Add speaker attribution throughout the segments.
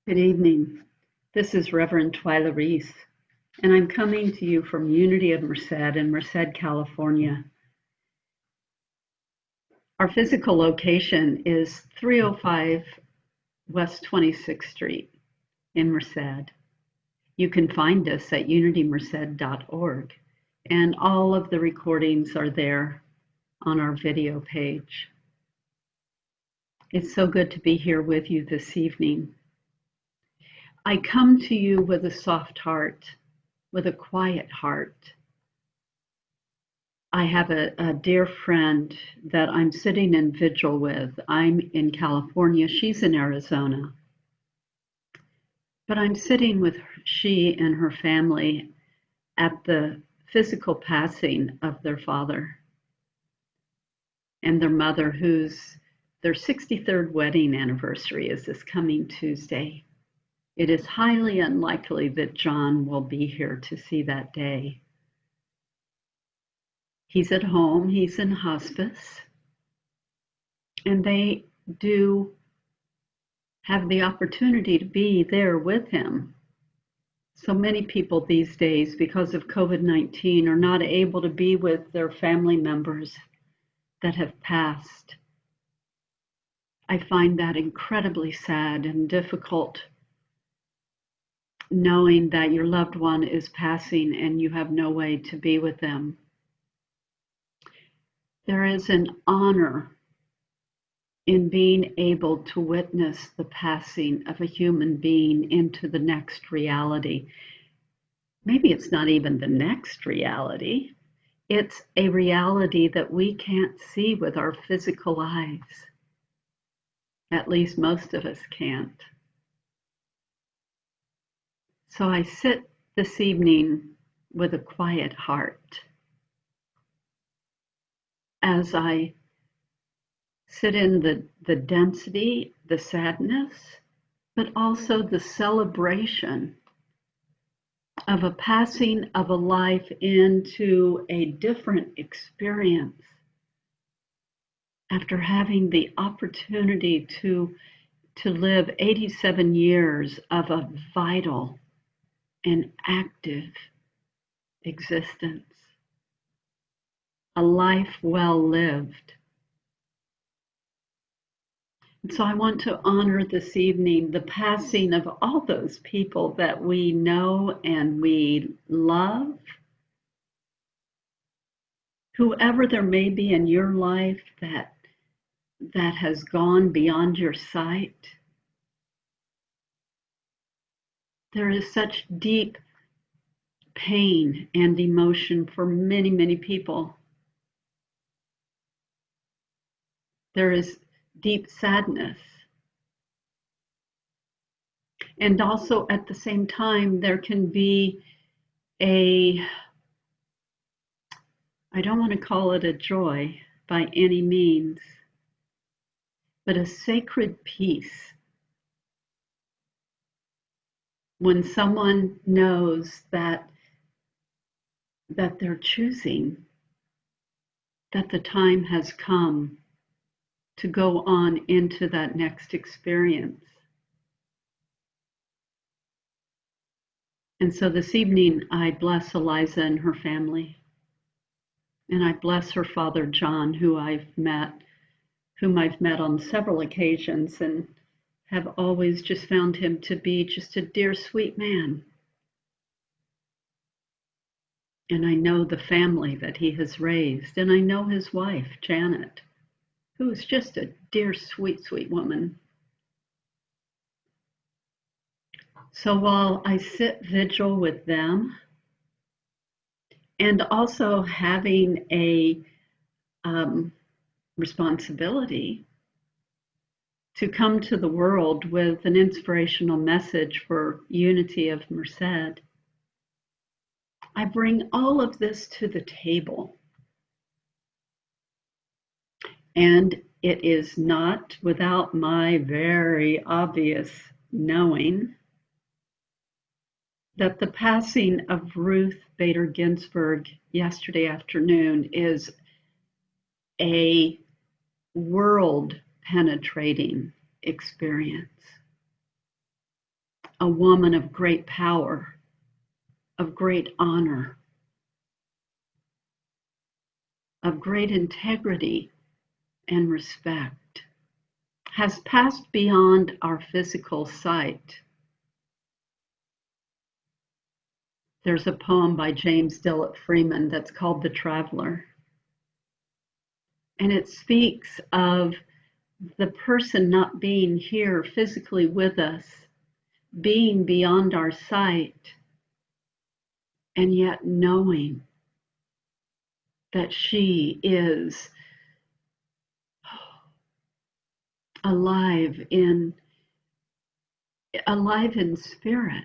Speaker 1: Good evening. This is Reverend Twyla Reese, and I'm coming to you from Unity of Merced in Merced, California. Our physical location is 305 West 26th Street in Merced. You can find us at unitymerced.org, and all of the recordings are there on our video page. It's so good to be here with you this evening. I come to you with a soft heart, with a quiet heart. I have a dear friend that I'm sitting in vigil with. I'm in California, she's in Arizona. But I'm sitting with she and her family at the physical passing of their father and their mother, whose their 63rd wedding anniversary is this coming Tuesday. It is highly unlikely that John will be here to see that day. He's at home, he's in hospice, and they do have the opportunity to be there with him. So many people these days, because of COVID-19, are not able to be with their family members that have passed. I find that incredibly sad and difficult, knowing that your loved one is passing and you have no way to be with them. There is an honor in being able to witness the passing of a human being into the next reality. Maybe it's not even the next reality. It's a reality that we can't see with our physical eyes. At least most of us can't. So I sit this evening with a quiet heart as I sit in the density, the sadness, but also the celebration of a passing of a life into a different experience after having the opportunity to live 87 years of a vital and active existence, a life well lived. And so I want to honor this evening the passing of all those people that we know and we love. Whoever there may be in your life that has gone beyond your sight. There is such deep pain and emotion for many, many people. There is deep sadness. And also at the same time, there can be I don't want to call it a joy by any means, but a sacred peace when someone knows that they're choosing, that the time has come to go on into that next experience. And so this evening, I bless Eliza and her family. And I bless her father, John, whom I've met on several occasions and have always just found him to be just a dear, sweet man. And I know the family that he has raised, and I know his wife, Janet, who is just a dear, sweet, sweet woman. So while I sit vigil with them, and also having a responsibility to come to the world with an inspirational message for Unity of Merced, I bring all of this to the table. And it is not without my very obvious knowing that the passing of Ruth Bader Ginsburg yesterday afternoon is a world-penetrating experience. a woman of great power, of great honor, of great integrity and respect, has passed beyond our physical sight. There's a poem by James Dillett Freeman that's called The Traveler. And it speaks of the person not being here physically with us, being beyond our sight, and yet knowing that she is alive in spirit.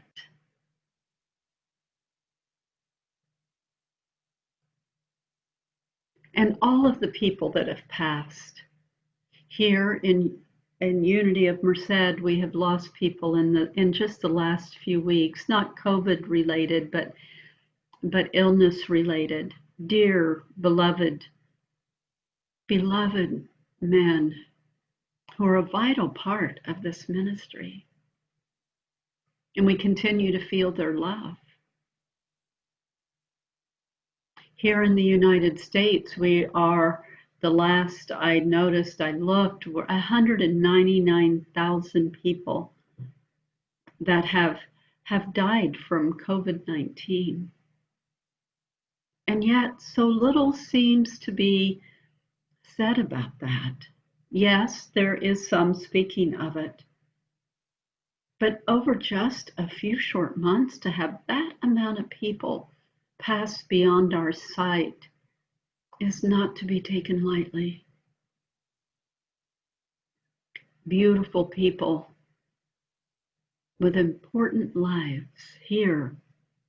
Speaker 1: And all of the people that have passed here in Unity of Merced, we have lost people in just the last few weeks, not COVID related, but illness related. Dear beloved men who are a vital part of this ministry. And we continue to feel their love. Here in the United States, we are, the last I noticed, I looked, we're 199,000 people that have died from COVID-19. And yet so little seems to be said about that. Yes, there is some speaking of it. But over just a few short months, to have that amount of people pass beyond our sight is not to be taken lightly. Beautiful people with important lives here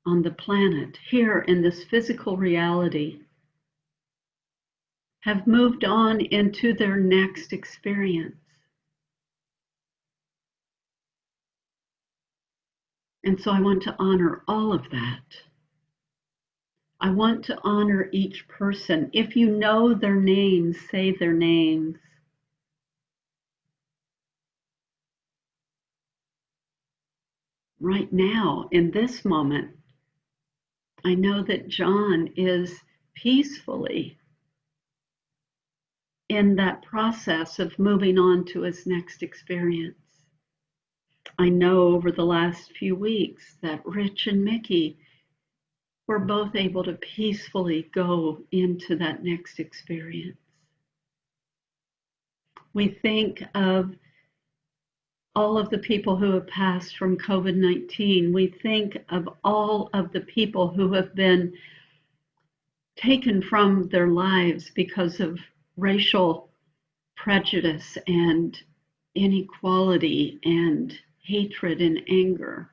Speaker 1: on the planet, here in this physical reality, have moved on into their next experience. And so I want to honor all of that. I want to honor each person. If you know their names, say their names. Right now, in this moment, I know that John is peacefully in that process of moving on to his next experience. I know over the last few weeks that Rich and Mickey were both able to peacefully go into that next experience. We think of all of the people who have passed from COVID-19. We think of all of the people who have been taken from their lives because of racial prejudice and inequality and hatred and anger.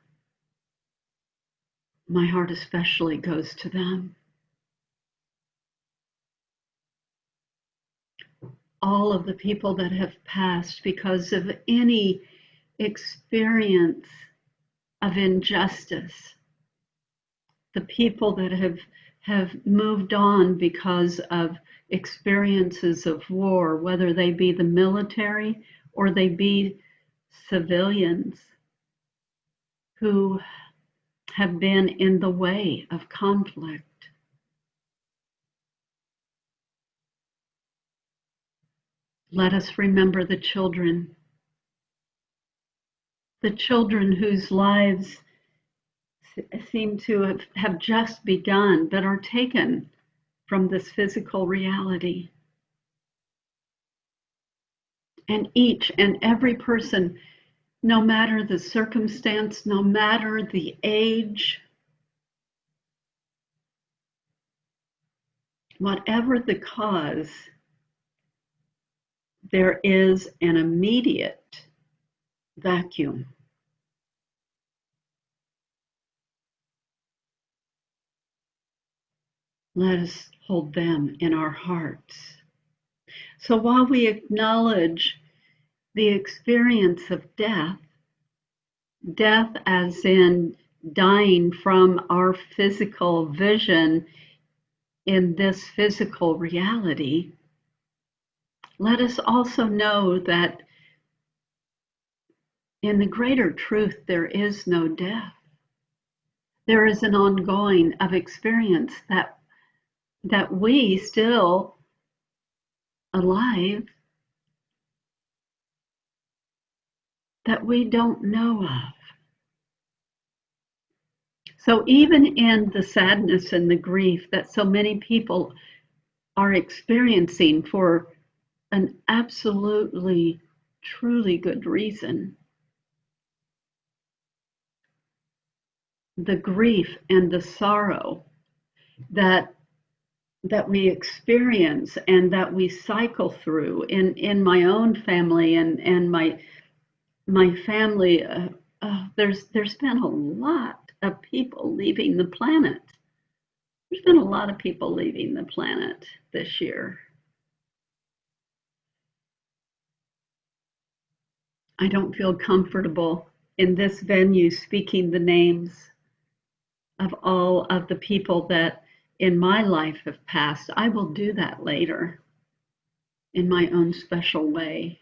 Speaker 1: My heart especially goes to them. All of the people that have passed because of any experience of injustice, the people that have moved on because of experiences of war, whether they be the military or they be civilians who have been in the way of conflict. Let us remember the children whose lives seem to have just begun, but are taken from this physical reality. And each and every person, no matter the circumstance, no matter the age, whatever the cause, there is an immediate vacuum. Let us hold them in our hearts. So while we acknowledge the experience of death as in dying from our physical vision in this physical reality, let us also know that In the greater truth, there is no death. There is an ongoing of experience that we still alive, that we don't know of. So even in the sadness and the grief that so many people are experiencing for an absolutely, truly good reason, the grief and the sorrow that we experience and that we cycle through in my own family and my family, there's been a lot of people leaving the planet. There's been a lot of people leaving the planet this year. I don't feel comfortable in this venue speaking the names of all of the people that in my life have passed. I will do that later in my own special way.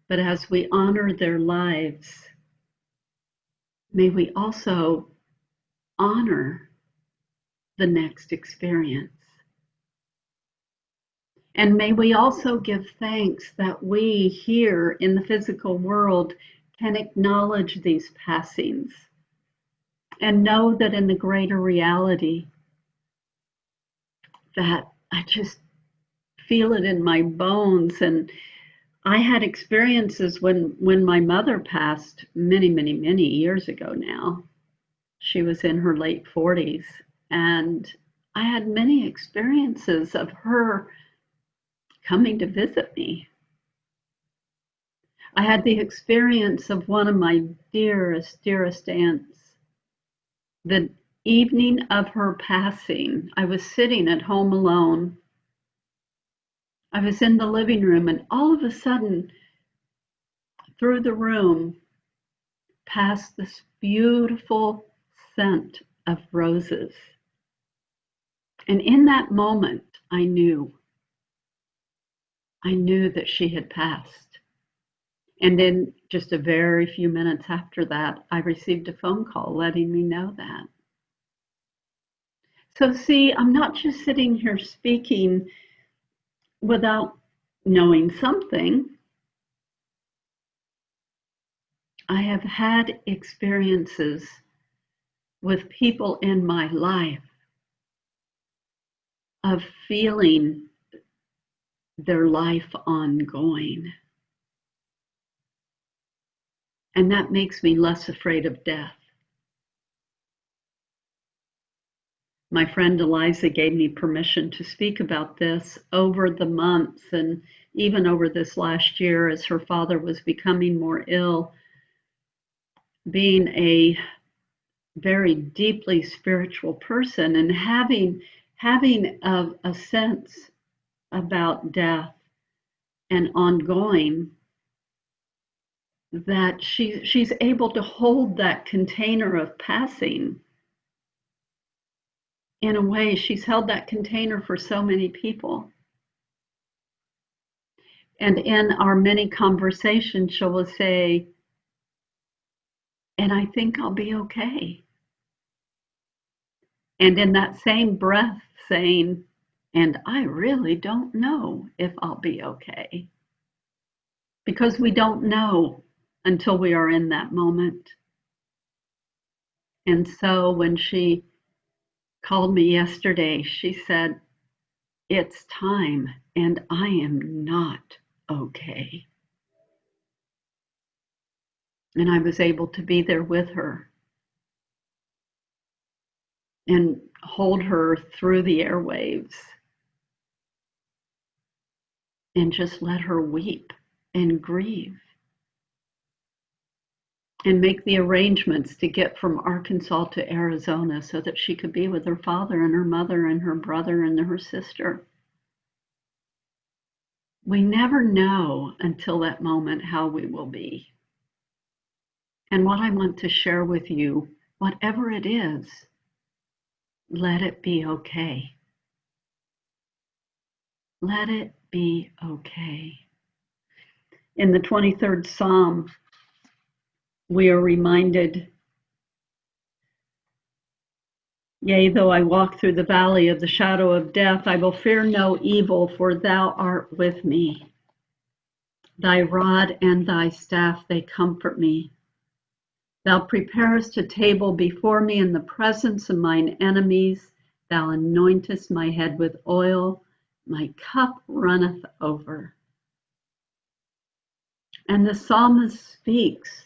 Speaker 1: But as we honor their lives, may we also honor the next experience. And may we also give thanks that we here in the physical world can acknowledge these passings and know that in the greater reality that I just feel it in my bones. And I had experiences when my mother passed many, many, many years ago now. She was in her late 40s, and I had many experiences of her coming to visit me. I had the experience of one of my dearest, dearest aunts. The evening of her passing, I was sitting at home alone. I was in the living room, and all of a sudden, through the room, passed this beautiful scent of roses. And in that moment, I knew that she had passed. And then just a very few minutes after that, I received a phone call letting me know that. So see, I'm not just sitting here speaking without knowing something. I have had experiences with people in my life of feeling their life ongoing. And that makes me less afraid of death. My friend Eliza gave me permission to speak about this over the months and even over this last year as her father was becoming more ill. Being a very deeply spiritual person and having a sense about death and ongoing, that she's able to hold that container of passing. In a way, she's held that container for so many people. And in our many conversations, she will say, and I think I'll be okay. And in that same breath saying, and I really don't know if I'll be okay. Because we don't know until we are in that moment. And so when she called me yesterday, she said, it's time and I am not okay. And I was able to be there with her and hold her through the airwaves and just let her weep and grieve and make the arrangements to get from Arkansas to Arizona so that she could be with her father and her mother and her brother and her sister. We never know until that moment how we will be. And what I want to share with you, whatever it is, let it be okay. Let it be okay. In the 23rd Psalm, we are reminded, yea, though I walk through the valley of the shadow of death, I will fear no evil, for thou art with me. Thy rod and thy staff, they comfort me. Thou preparest a table before me in the presence of mine enemies. Thou anointest my head with oil. My cup runneth over. And the psalmist speaks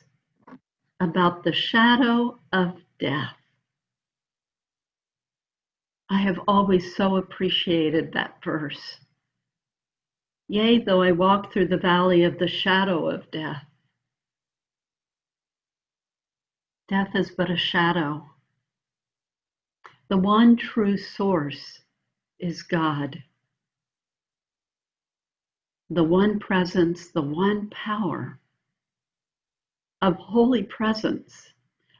Speaker 1: about the shadow of death. I have always so appreciated that verse. Yea, though I walk through the valley of the shadow of death. Death is but a shadow. The one true source is God. The one presence, the one power of holy presence,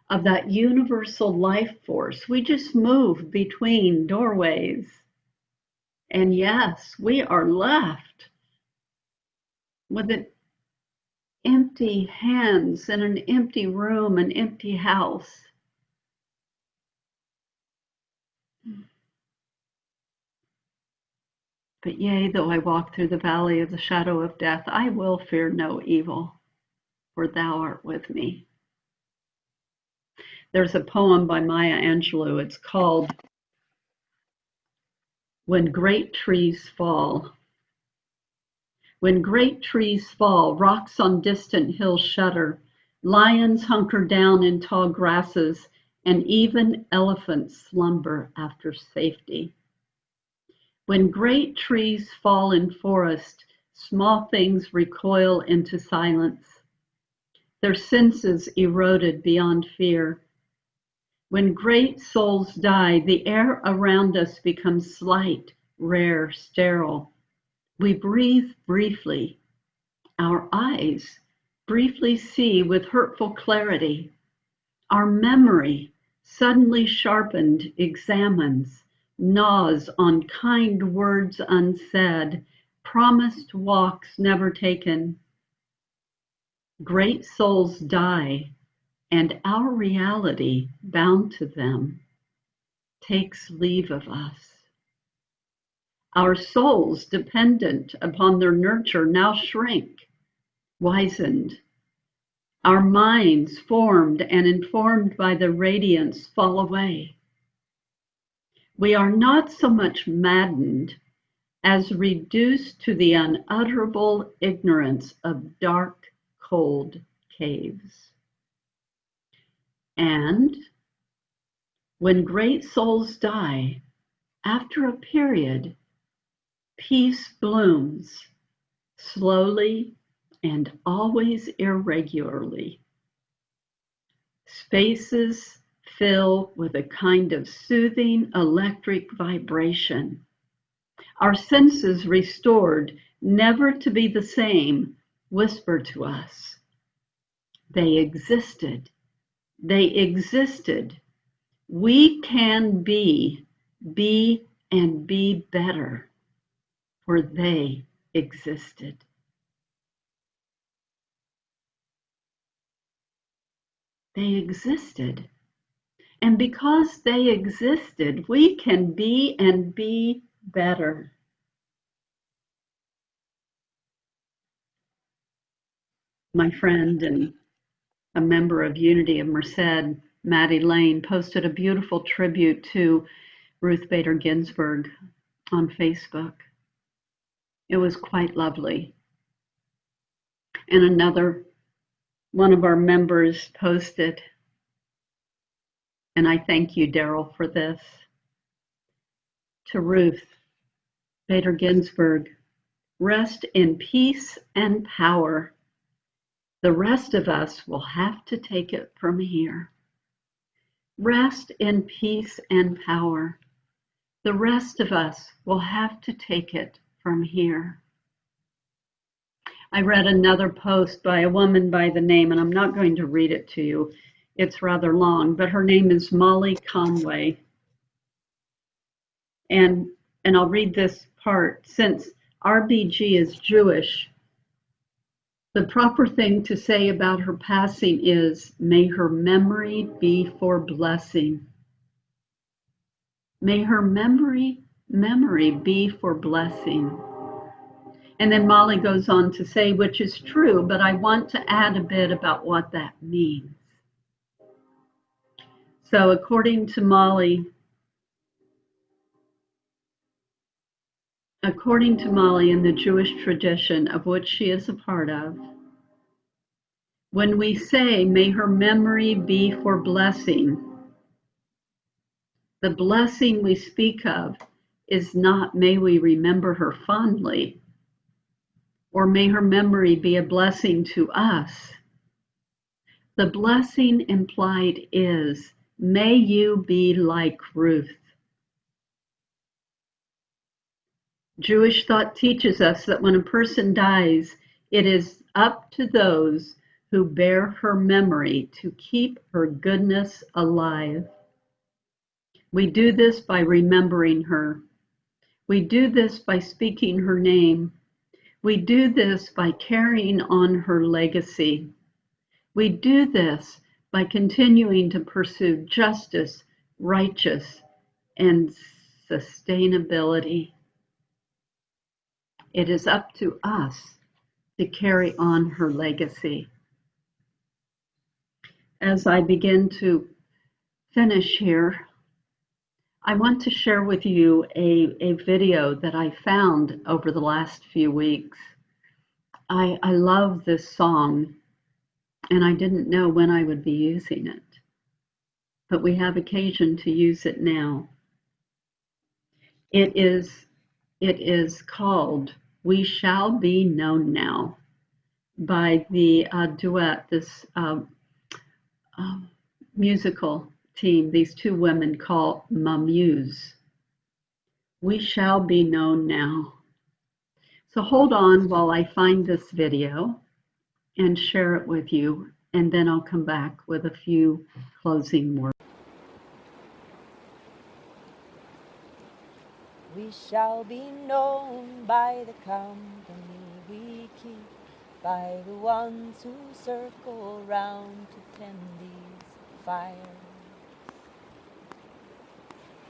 Speaker 1: of that universal life force. We just move between doorways. And yes, we are left with an empty hands in an empty room, an empty house. But yea, though I walk through the valley of the shadow of death, I will fear no evil, for thou art with me. There's a poem by Maya Angelou. It's called When Great Trees Fall. When great trees fall, rocks on distant hills shudder, lions hunker down in tall grasses, and even elephants slumber after safety. When great trees fall in forest, small things recoil into silence, their senses eroded beyond fear. When great souls die, the air around us becomes slight, rare, sterile. We breathe briefly. Our eyes briefly see with hurtful clarity. Our memory, suddenly sharpened, examines, gnaws on kind words unsaid, promised walks never taken. Great souls die, and our reality, bound to them, takes leave of us. Our souls, dependent upon their nurture, now shrink, wizened. Our minds, formed and informed by the radiance, fall away. We are not so much maddened as reduced to the unutterable ignorance of dark, cold caves. And when great souls die, after a period, peace blooms, slowly and always irregularly. Spaces fill with a kind of soothing electric vibration. Our senses restored, never to be the same, whisper to us. They existed. They existed. We can be and be better, for they existed. They existed. And because they existed, we can be and be better. My friend and a member of Unity of Merced, Maddie Lane, posted a beautiful tribute to Ruth Bader Ginsburg on Facebook. It was quite lovely. And another one of our members posted, and I thank you, Daryl, for this, to Ruth Bader Ginsburg, rest in peace and power. The rest of us will have to take it from here. Rest in peace and power. The rest of us will have to take it from here. I read another post by a woman by the name, and I'm not going to read it to you. It's rather long, but her name is Molly Conway. And I'll read this part. Since RBG is Jewish. The proper thing to say about her passing is, may her memory be for blessing. May her memory be for blessing. And then Molly goes on to say, which is true, but I want to add a bit about what that means. So according to Molly in the Jewish tradition of which she is a part of, when we say, may her memory be for blessing, the blessing we speak of is not may we remember her fondly, or may her memory be a blessing to us. The blessing implied is, may you be like Ruth. Jewish thought teaches us that when a person dies, it is up to those who bear her memory to keep her goodness alive. We do this by remembering her. We do this by speaking her name. We do this by carrying on her legacy. We do this by continuing to pursue justice, righteousness, and sustainability. It is up to us to carry on her legacy. As I begin to finish here, I want to share with you a video that I found over the last few weeks. I love this song, and I didn't know when I would be using it, but we have occasion to use it now. It is called We Shall Be Known Now by the duet, this musical team, these two women called Mamuse. We shall be known now. So hold on while I find this video and share it with you, and then I'll come back with a few closing words.
Speaker 2: We shall be known by the company we keep, by the ones who circle round to tend these fires.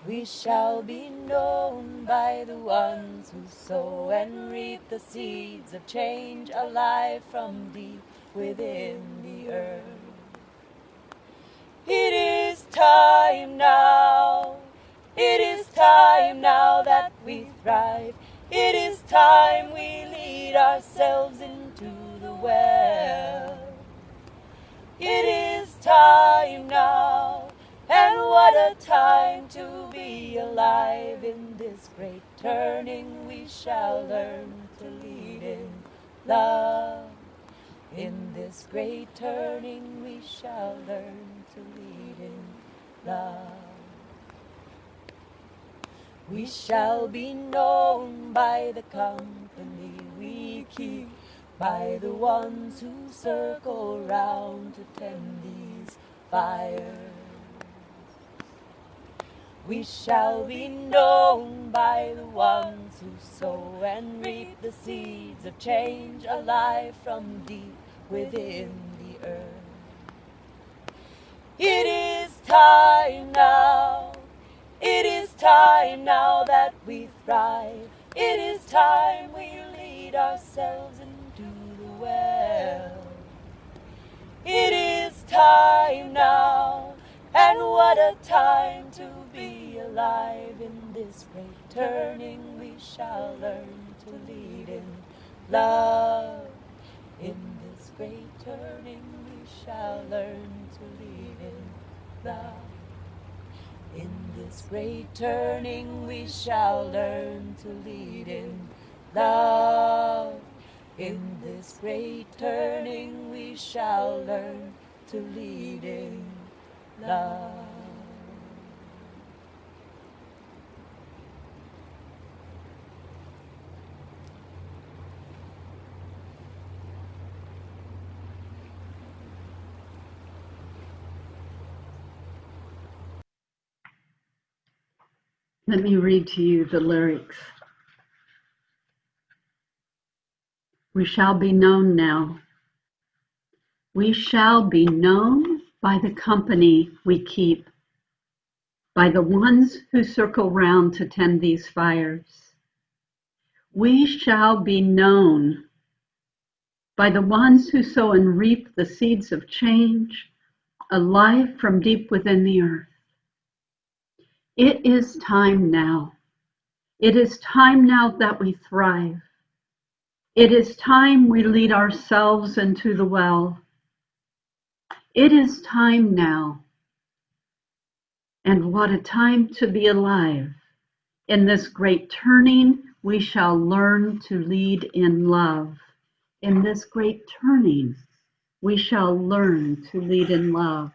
Speaker 2: We shall be known by the ones who sow and reap the seeds of change alive from deep within the earth. It is time now. It is time now that we thrive. It is time we lead ourselves into the well. It is time now, and what a time to be alive. In this great turning we shall learn to lead in love. In this great turning we shall learn to lead in love. We shall be known by the company we keep, by the ones who circle round to tend these fires. We shall be known by the ones who sow and reap the seeds of change alive from deep within the earth. It is time now. It is time now that we thrive. It is time we lead ourselves into the well. It is time now, and what a time to be alive. In this great turning we shall learn to lead in love. In this great turning we shall learn to lead in love. In this great turning we shall learn to lead in love. In this great turning we shall learn to lead in love.
Speaker 1: Let me read to you the lyrics. We shall be known now. We shall be known by the company we keep, by the ones who circle round to tend these fires. We shall be known by the ones who sow and reap the seeds of change, alive from deep within the earth. It is time now. It is time now that we thrive. It is time we lead ourselves into the well. It is time now. And what a time to be alive. In this great turning, we shall learn to lead in love. In this great turning, we shall learn to lead in love.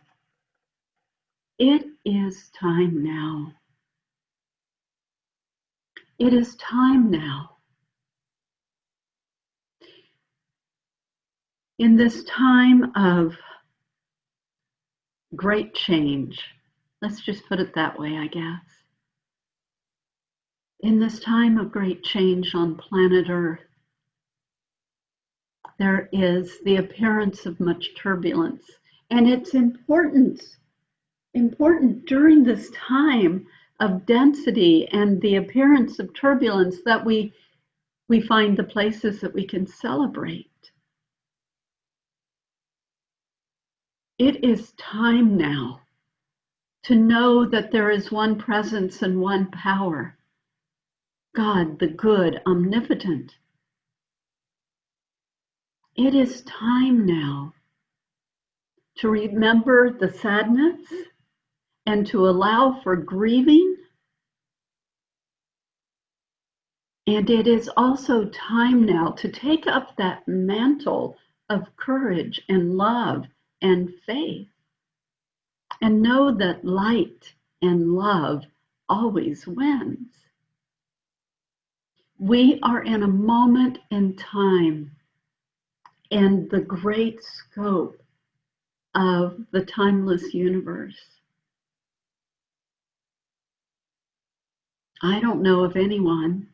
Speaker 1: It is time now. It is time now. In this time of great change, let's just put it that way, I guess. In this time of great change on planet Earth, there is the appearance of much turbulence. And it's important during this time of density and the appearance of turbulence that we find the places that we can celebrate. It is time now to know that there is one presence and one power, God, the good, omnipotent. It is time now to remember the sadness and to allow for grieving. And it is also time now to take up that mantle of courage and love and faith and know that light and love always wins. We are in a moment in time in the great scope of the timeless universe. I don't know of anyone,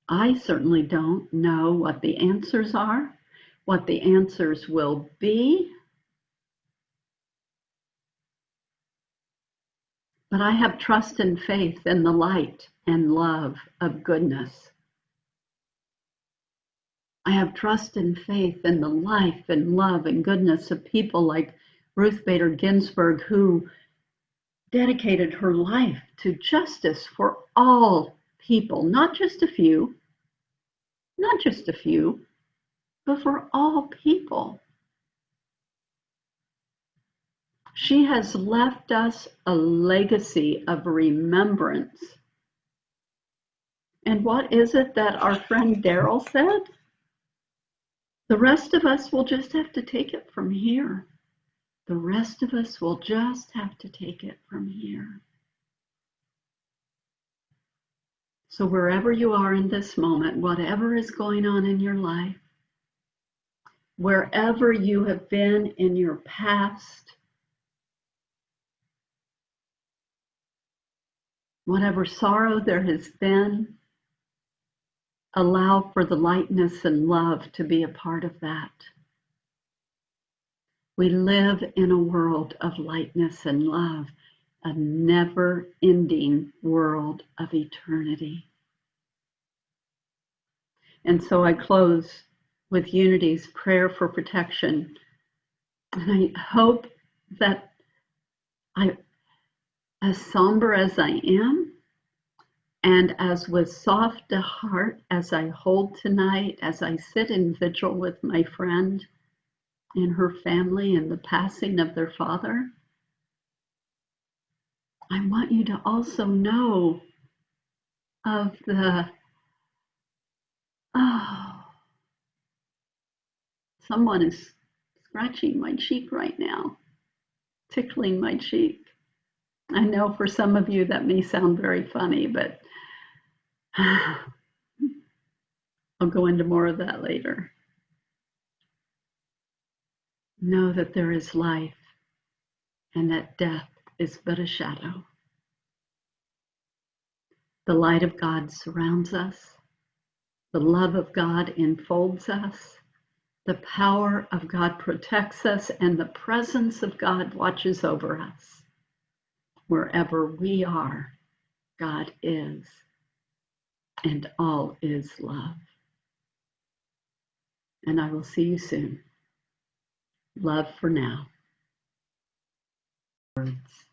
Speaker 1: I certainly don't know what the answers are, what the answers will be, but I have trust and faith in the light and love of goodness. I have trust and faith in the life and love and goodness of people like Ruth Bader Ginsburg, who dedicated her life to justice for all people, not just a few, but for all people. She has left us a legacy of remembrance. And what is it that our friend Daryl said? The rest of us will just have to take it from here. The rest of us will just have to take it from here. So wherever you are in this moment, whatever is going on in your life, wherever you have been in your past, whatever sorrow there has been, allow for the lightness and love to be a part of that. We live in a world of lightness and love, a never-ending world of eternity. And so I close with Unity's prayer for protection. And I hope that as somber as I am, and as with soft a heart as I hold tonight, as I sit in vigil with my friend and her family and the passing of their father, I want you to also know of someone is scratching my cheek right now, tickling my cheek. I know for some of you that may sound very funny, but I'll go into more of that later. Know that there is life and that death is but a shadow. The light of God surrounds us. The love of God enfolds us. The power of God protects us, and the presence of God watches over us. Wherever we are, God is, and all is love. And I will see you soon. Love for now. Words.